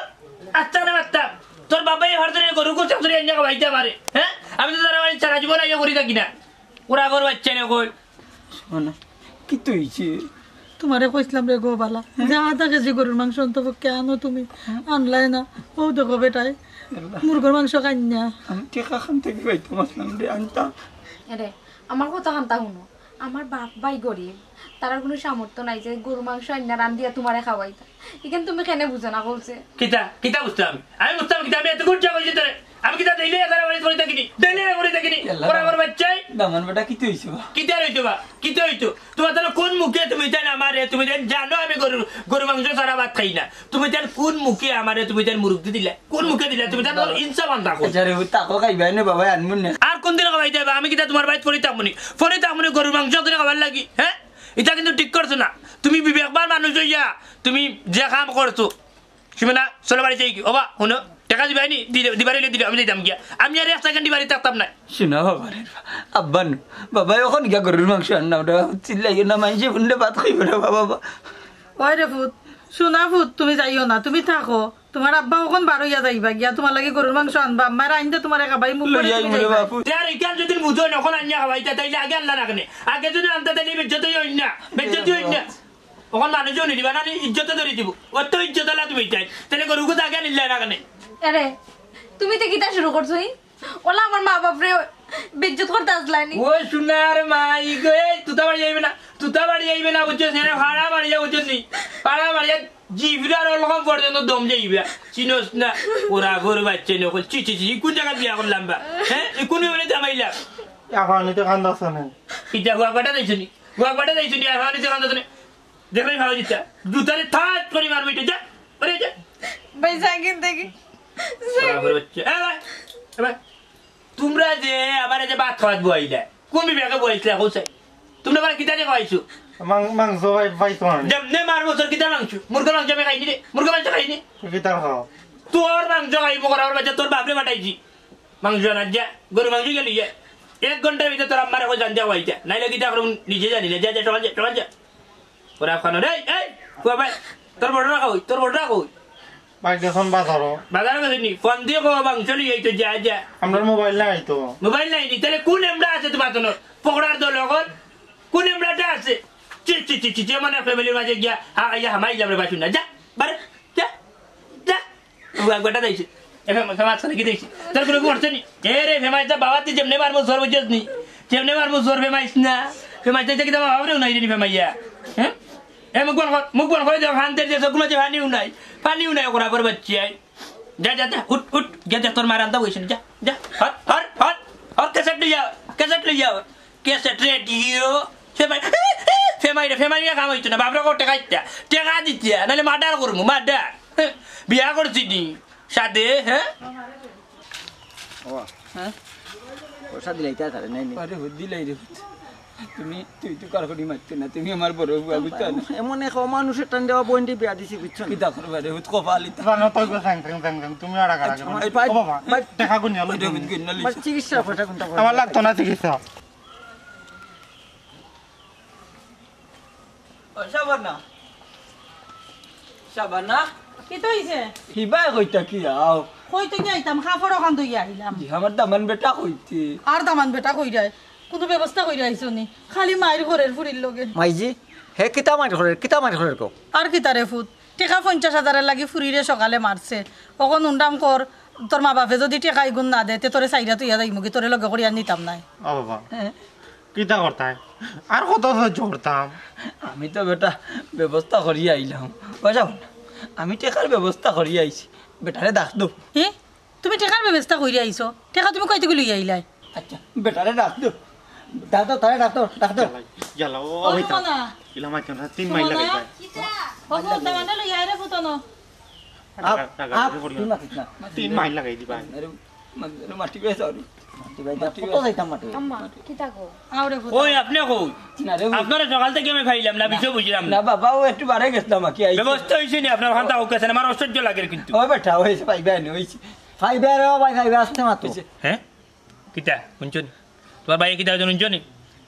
আস্তে কেন মারতাম তোর বাবাই হরদরে গরুর গোস তরকারি এনে খাইতে পারে হ্যাঁ আমি তো তারা বাড়ি সারা জীবন আইয়া করি থাকি না ওরা ঘর বাচ্চা নে কই শোনা কি তুইছে তোমারে কইছিলাম রে গো বালা যে আধা কেজি গরুর মাংস অন্তত কেন তুমি আনলাই না ও দেখো বেটাই মুরগোর মাংস খাই না আমি টেকা খান থেকে পাইতাম আসলাম রে আনতা আরে আমার কথা কান্তা শুনো আমার বাপ ভাই গরিব তার কোনো সামর্থ্য নাই যে গরু মাংস আইনা রান্ধিয়া তোমারে খাওয়াইতা এখানে তুমি কেন বুঝো না বলছে কিতা কিতা বুঝতাম আমি বুঝতাম কিতা আমি এত গুচ্ছা কইছি তোরে আমি কিতা দিলে এগারে বাড়ি করে থাকিনি দিলে করে থাকিনি ওরা আমার বাচ্চাই দামান বেটা কি তুইছে বা কিতা রইতো বা কিতা হইতো তোমার তাহলে কোন মুখে তুমি জান আমারে তুমি জান জানো আমি গরু মাংস সারা ভাত খাই না তুমি জান কোন মুখে আমারে তুমি জান মুরগ দিলা কোন মুখে দিলা তুমি জান ইনসাফ আনতা কো আচ্ছা রে তাকো খাইবাই না বাবা আনমুন না আর কোন দিন খাওয়াই যাবে আমি কিতা তোমার বাড়ি ফরিতাম মনি গরুর মাংস করে খাবার লাগি হ্যাঁ এটা কিন্তু ঠিক করছো না তুমি বিবেকবান মানুষ হইয়া তুমি যে কাম করছো সীমানা চলে বাড়ি যাই কি ওবা শুনো টাকা দিবাই নি দিবারিলে দিলে আমি দিতাম গিয়া আমি আর 1 সেকেন্ড দিবারি থাকতাম না শোনা বাবা রে আব্বান বাবা এখন গিয়া গরুর মাংস আন্না ওটা চিল্লাই না মাইছে ফুন্ডে ভাত খাইবে না বাবা ওই রে ফুট শোনা ফুট তুমি যাইও না তুমি থাকো তোমার আব্বা ওখান বার হইয়া যাইবা গিয়া তোমার লাগে গরুর মাংস আনবা আমার আইনতে তোমার খাবাই মুখ করে লইয়াই মরে বাপু আর এখান যদি মুজো নখন আনিয়া খাওয়াইতা তাইলে আগে আনলা না কেন আগে যদি আনতে তাইলে বেজ্জতই হইন না বেজ্জতই হইন না ওখান মানুষও নিদিবা না ইজ্জত ধরে দিব অত ইজ্জত আলা তুমি চাই তাহলে গরুকে আগে নিলে না কেন আরে তুমি তো কিতা শুরু করছো ওলা আমার মা বাপরে বেজ্জত করতে আসলানি ও সোনার মাই গো তুতা বাড়ি যাইবে না বুঝছো সেনে ভাড়া বাড়ি যাও বুঝছো নি ভাড়া বাড়ি জিবরার অলকম পর্যন্ত দম যাইবা চিনোস না ওরা গরু বাচ্চা নকল চি চি চি কোন জায়গা বিয়া করলাম বা হ্যাঁ কোন বলে জামাইলা আফানিতে কান্দাছ না কিটা গুয়াকাটা যাইছনি আফানিতে কান্দাছ দেখলাই ভালো দিতা জুতারে থাট করে মারবি যা আরে যা পয়সা কিন দেখি বরাবর বাচ্চা এ ভাই তোমরা যে আমারে যে ভাত খাওয়াত বইলা কোন বিবেকে বইছলা কোসাই তোমরা বলে কিটা যে খাইছো মাংস পাইছো না যেমনে মারবো তোর কিটা মাংস মুরগা মাংস আমি খাইনি রে মুরগা মাংস খাইনি কিতার খাও তোর মাংস খাইবো করার বাচ্চা তোর বাপরে পাঠাইছি মাংস না যা গরু মাংস গেলি যা 1 ঘন্টার ভিতরে তোর আম্মারে কই জান যাও আইতা নাইলে কিটা করুন নিজে জানি না যা যা চল যা ওরা খানো রে এই কুয়া ভাই তোর বড়রা কই বাইক এখন বাজারও বাজারে গেছিনি ফোন দিয়ে কো মাংস লিয়ে তো যা যা আমার মোবাইল নাই তো মোবাইল নাই নি তাহলে কোন এমড়া আছে তোমার তো পকড়ার দল এখন কোন এমড়াটা আছে চি চি চি চি মানে ফ্যামিলির মাঝে গিয়া ইয়া হামাই যাবে বাসুন না যা বারে যা যা গোটা দিয়েছে ফেমাস কি দিয়েছি তোর কোনো করছে নি এ রে ফেমাইটা বাবাতে যেমনে মারবো জোর বুঝছিস নি যেমনে মারবো জোর ফেমাইস না ফেমাইটা কি তোমার বাবারেও নাই নি ফেমাইয়া হ্যাঁ এ মুখ বন করে দাও হানতে যে সবগুলো যে পানিও নাই ওরা পর বাচ্চাই যা যা যা উঠ যা তোর মারান দাও হইছে যা যা হট ক্যাসেট লই যাও ক্যাসেট রেডিও ফেমাই কাম হইতো না বাপরা কো টাকা দিতে নাহলে মার্ডার করবো মার্ডার বিয়া করছি নি সাথে হ্যাঁ পয়সা দিলাই তারে নাই আরে দিলাই রে তুই তো কারকড়ি মারতে না তুমি আমার বড় বুয়া বুঝতে না এমন এক মানুষের টান দেওয়া বইন্ডি বিয়া দিছি বুঝছো কি তা করবে রে কপালি জানো তো সাং তুমি আর আগে ও বাবা টাকা গুনি আলো চিকিৎসা পয়সা কোনটা আমার লাগতো না চিকিৎসা শাবানা কি তো হইছে হিবাই কইতা কি আও কই তো কি আইতাম খাফড় ওখান তুই আইলাম আমার দামান বেটা কইতে আর দামান বেটা কই যায় কোনো ব্যবস্থা কই আইছো নি খালি মায়ের ঘরের ফুরির লগে মাইজি হে কিতা মারি ঘরের কো আর কি তারে ফুট টেকা 50,000 লাগি ফুরিরে সকালে মারছে ওখন উন্ডাম কর তোর মা বাপে যদি টেকা ইগুন না দে তে তোরে সাইরা তুই যাই মুগি তোরে লগে করি আর নিতাম নাই ও বাবা কিতা করতাই আর কত সহ্য করতাম আমি তো বেটা ব্যবস্থা করি আইলাম বুঝাও আমি টেকার ব্যবস্থা করি আইছি বেটারে ডাক দো হে তুমি টেকার ব্যবস্থা কই আইছো টেকা তুমি কইতে গলি আইলাই আচ্ছা বেটারে ডাক দো তারে ডাক দাও জ্বালা ও ও হইতা না ইলা মাইতো না 3 মাইল লাগে ভাই ও ফুট দামানে লই আইরে ফুটনো আপ তুই মাতিস না 3 মাইল লাগাই দিবা মাটি বেশ সরি কত যাইতাম মাটি আম্মা কিতা কো আউরে ফুট ওই আপনি কই না রে আপনারা সকাল থেকে আমি ফাইলাম না বিষয় বুঝলাম না বাবা ও একটু বারে গেছলাম কি আইছি ব্যবস্থা হইছে নি আপনার খান্তা হোক আমার অসহ্য লাগে কিন্তু ও বেটা হইছে পাইবা নি হইছে ফাইবার ভাই ফাইবার আসতে মাতো হ্যাঁ কিতা শুনছনি তোমার ভাই কিতা শুনছনি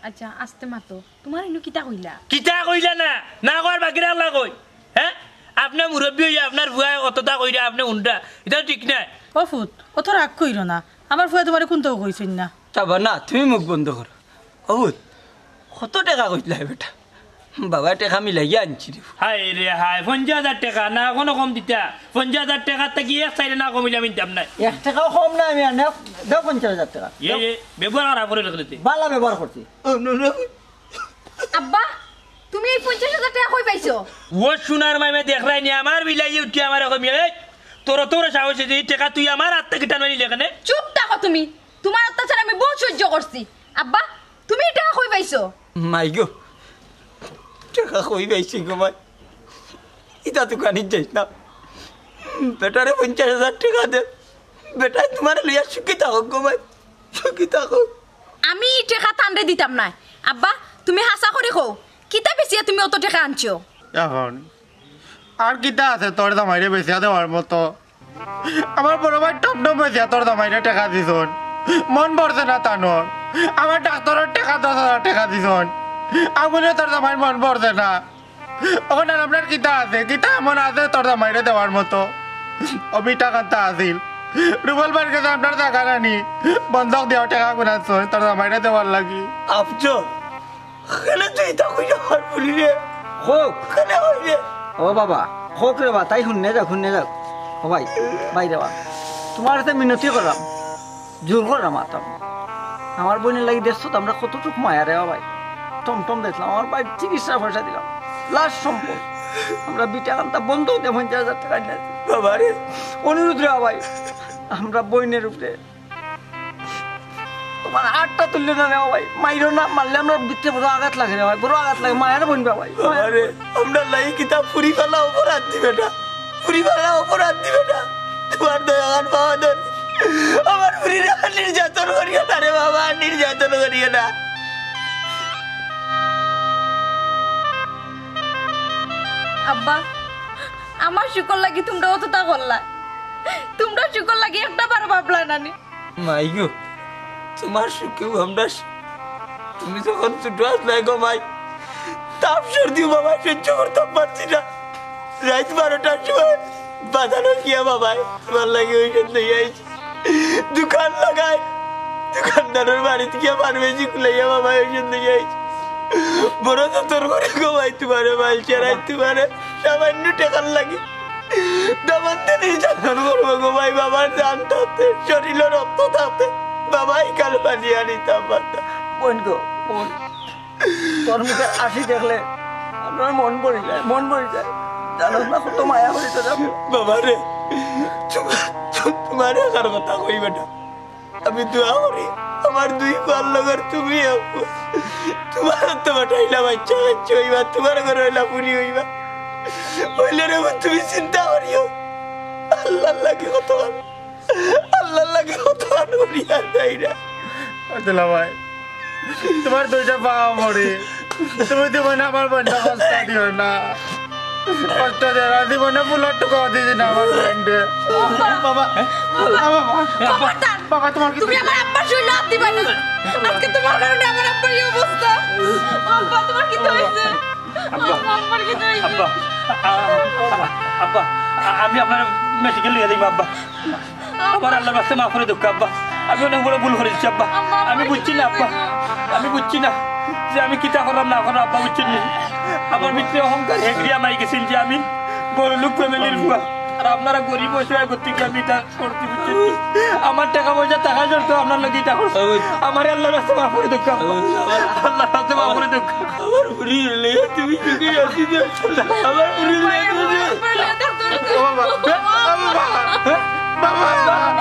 আচ্ছা আস্তে মাতো তোমার ইনু কিতা কইলা কিতা কইলা না কর বাকি রাখলা কই হ্যাঁ আপনার মুরব্বী হইয়া আপনার ভুয়া অতটা কইরা আপনি উন্ডা এটা ঠিক না ও ফুট ও তো রাগ কইরো না আমার ফুয়া তোমারে কোনটাও কইছিন না চাবা না তুমি মুখ বন্ধ করো অবুত কত টাকা কইলা বেটা বাবা টাকা মিলাইয়া আনছি রে হাই রে হাই 50,000 টাকা না কোনো কম দিতা 50,000 টাকা থেকে এক সাইডে না কমিলে আমি দাম নাই 1 টাকাও কম না আমি আনে দাও 50,000 টাকা এ ব্যবহার করা করে রাখতে বালা ব্যবহার করছি আব্বা তুমি এই 50,000 টাকা কই পাইছো ও সোনার মাইমে দেখ রাই নি আমার বিলাই উঠি আমার কমি তোর সাহস যে টাকা তুই আমার হাত থেকে টান মারিলে কেন চুপ থাকো তুমি তোমার অত্যাচার আমি বহুত সহ্য করছি আব্বা তুমি এই টাকা কই পাইছো মাই গো টাকা কই পাইছি গো ভাই ইটা দোকানে যাইস না বেটারে 50,000 টাকা দে বেটা তোমার লইয়া সুখী থাকো গো ভাই সুখী থাকো আমি এই টাকা তান্ডে দিতাম না আব্বা তুমি হাসা করে কও কিতা বেশিয়া তুমি অত টাকা আনছো এখন আর কিতা আছে তোর দামাইরে বেশি দেওয়ার মতো আমার বড় ভাই টপ বেশি তোর দামাইরে টাকা দিছন মন ভরছে না তানোর আমার ডাক্তারের টাকা 10,000 টাকা দিছন আগুনে তোর দামাই মন ভরছে না ওখানে আপনার কিতা আছে কিতা এমন আছে তোর দামাইরে দেওয়ার মতো অবি টাকাটা আসিল রুবল ভাইয়ের কাছে আপনার টাকা নানি বন্ধক দেওয়া টাকা গুনাচ্ছন তোর দামাইরে দেওয়ার লাগি আপজো কেন তুই তা কইরা আর বলি রে হোক কেন হই রে ও বাবা হোক রে বা তাই শুনে যাও ও ভাই বাইরে বা তোমার হাতে মিনতি করলাম জোর করলাম আমার বোনের লাগি দেখছো তো আমরা কতটুকু মায়া রে ভাই টমটম দেখলাম আমার ভাই চিকিৎসা পয়সা দিলাম লাস্ট সম্পদ আমরা বিটা কান্তা বন্ধ হতে 50,000 টাকা নিয়ে বাবা রে অনুরোধ রে ভাই আমরা বইনের উপরে তোমার আটটা তুললে না রে ভাই মাইরো না মারলে আমরা ভিতরে বড় আঘাত লাগে রে ভাই বড় আঘাত লাগে মায়ের বনবা ভাই আরে আমরা লাই কিতাব পুরি ফেলা অপরাধ দিবে না পুরি ফেলা অপরাধ দিবে না তোমার দয়ার বাবা দর আমার পুরি নির্যাতন করিও না রে বাবা নির্যাতন করিও না আব্বা আমার শুকর লাগি তোমরা অতটা করলা তোমরা শুকর লাগি একটা বার ভাবলা নানি মাইগো তোমার সুখেও আমরা তুমি যখন ছোট আসলে গো মাই তাপ সর্দি বাবা সহ্য করতে পারছি না রাত 12টার সময় বাজানো গিয়া বাবাই তোমার লাগে ওইসব নিয়ে আইছি দোকান লাগাই দোকানদারের বাড়িতে গিয়া ফার্মেসি খুলাইয়া বাবাই ওইসব নিয়ে আইছি বড় তো তোর করে গো ভাই তোমারে মাইল চেরাই তোমারে সামান্য টাকার লাগে দামান্তে নির্যাতন করবো গো ভাই বাবার জান থাকতে শরীরে রক্ত থাকতে বাবাই কাল বানিয়ে আনিতাম বোন গো বোন তোর মুখে আসি দেখলে আপনার মন ভরে যায় জানো না কত মায়া করে তো যাবো বাবা রে তোমার একার কথা কইবে না আমি দোয়া করি আমার দুই পাল লগর তুমি তোমার তো বাটাইলা বাচ্চা কাচ্চা হইবা তোমার ঘরে হইলা পুরি হইবা হইলে রে তুমি চিন্তা করিও আল্লাহ লাগে কত করিয়া দেয় না দিলা ভাই তোমার দুইটা পাওয়া মরে তুমি দিব না আমার বোনটা কষ্ট দিও না কষ্ট দেওয়া দিব না ফুলের টুকু দিদি না আমার ফ্রেন্ডে বাবা বাবা তোমার তুমি আমার আব্বার শরীর হাত দিবা না আজকে তোমার কারণে আমার আব্বার এই অবস্থা আব্বা তোমার কি হইছে আব্বার কি হইছে আব্বা আমি আপনার মেডিকেল নিয়ে যাই আব্বা আমার আল্লাহর রাস্তায় মাফ করে দুঃখ আব্বা আমি অনেক বড় ভুল করেছি আব্বা আমি বুঝছি না আব্বা আমি বুঝছি না যে আমি কিতা করলাম না করলাম আব্বা বুঝছি না আমার ভিতরে অহংকার হেগড়িয়া মাই গেছেন যে আমি বড় লোক ফ্যামিলির বুয়া আর আপনারা গরিব হয়েছে করতে গিয়ে আমি এটা করতে বুঝছেন আমার টাকা পয়সা টাকা জড়তো আপনার লোক এটা করছে আমার আল্লাহর রাস্তায় মাফ করে দুঃখ আল্লাহর রাস্তায় মাফ করে দুঃখ আমার পুরি লেগে তুমি চুকে যাচ্ছি আমার পুরি বাবা বাবা